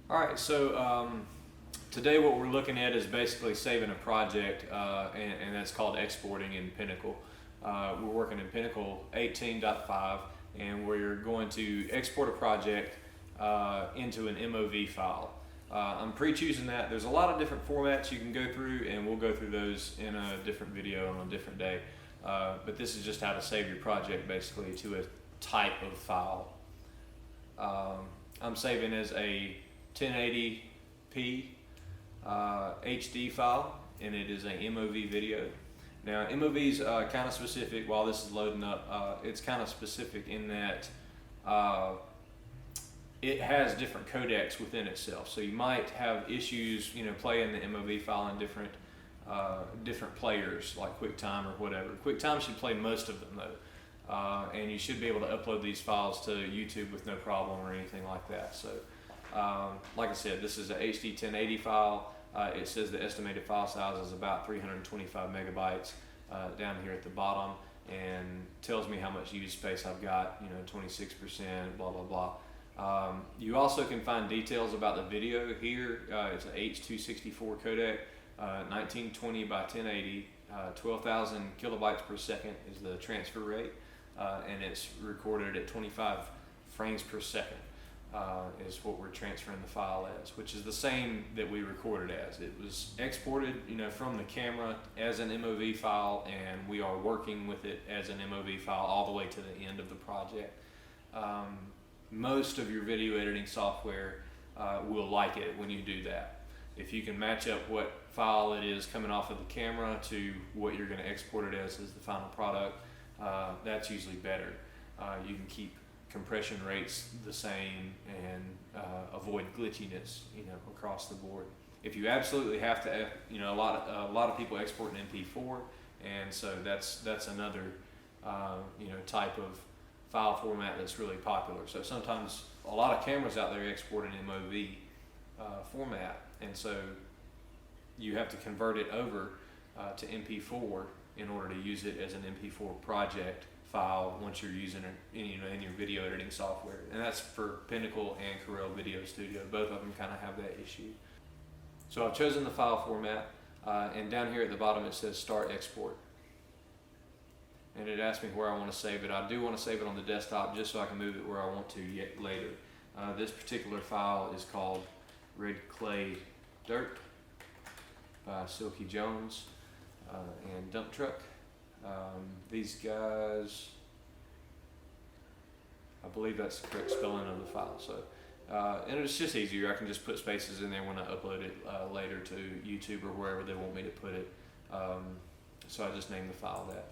Alright, so today what we're looking at is basically saving a project, and that's called exporting in Pinnacle. We're working in Pinnacle 18.5, and we're going to export a project into an MOV file. I'm pre-choosing that. There's a lot of different formats you can go through, and we'll go through those in a different video on a different day. But this is just how to save your project basically to a type of file. I'm saving as a 1080p HD file, and it is a MOV video. Now MOV is kind of specific. While this is loading up, it's kind of specific in that it has different codecs within itself. So you might have issues, playing the MOV file in different players like QuickTime or whatever. QuickTime should play most of them though, and you should be able to upload these files to YouTube with no problem or anything like that. So like I said, this is a HD 1080 file. It says the estimated file size is about 325 megabytes down here at the bottom, and tells me how much used space I've got, 26%, blah blah blah. You also can find details about the video here. It's an H.264 codec, 1920 by 1080, 12,000 kilobytes per second is the transfer rate, and it's recorded at 25 frames per second. Is what we're transferring the file as, which is the same that we recorded as. It was exported, from the camera as an MOV file, and we are working with it as an MOV file all the way to the end of the project. Most of your video editing software will like it when you do that. If you can match up what file it is coming off of the camera to what you're going to export it as the final product, that's usually better. You can keep compression rates the same and avoid glitchiness, across the board. If you absolutely have to, a lot of people export in MP4, and so that's another type of file format that's really popular. So sometimes a lot of cameras out there export in MOV format, and so you have to convert it over to MP4 in order to use it as an MP4 project file once you're using it in your video editing software. And that's for Pinnacle and Corel Video Studio. Both of them kind of have that issue. So I've chosen the file format, and down here at the bottom it says Start Export. And it asks me where I want to save it. I do want to save it on the desktop just so I can move it where I want to later. This particular file is called Red Clay Dirt by Silky Jones and Dump Truck. These guys, I believe that's the correct spelling of the file. So, and it's just easier. I can just put spaces in there when I upload it later to YouTube or wherever they want me to put it. So I just named the file that.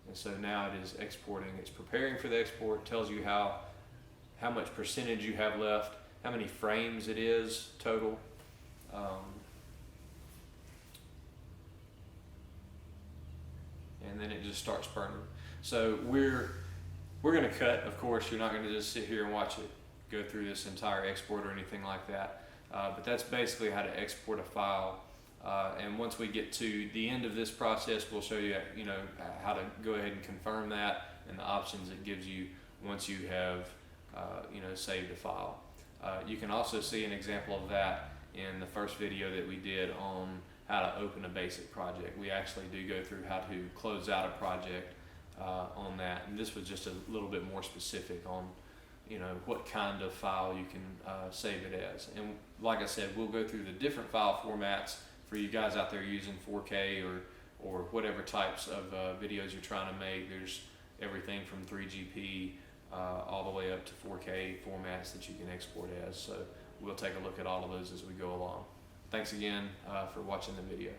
And so now it is exporting. It's preparing for the export. Tells you how much percentage you have left, how many frames it is total. And then it just starts burning. So we're going to cut, of course. You're not going to just sit here and watch it go through this entire export or anything like that. But that's basically how to export a file. And once we get to the end of this process, we'll show you, how to go ahead and confirm that and the options it gives you once you have, saved a file. You can also see an example of that in the first video that we did on how to open a basic project. We actually do go through how to close out a project on that, and this was just a little bit more specific on what kind of file you can save it as. And like I said, we'll go through the different file formats for you guys out there using 4K or whatever types of videos you're trying to make. There's everything from 3GP all the way up to 4K formats that you can export as. So we'll take a look at all of those as we go along. Thanks again for watching the video.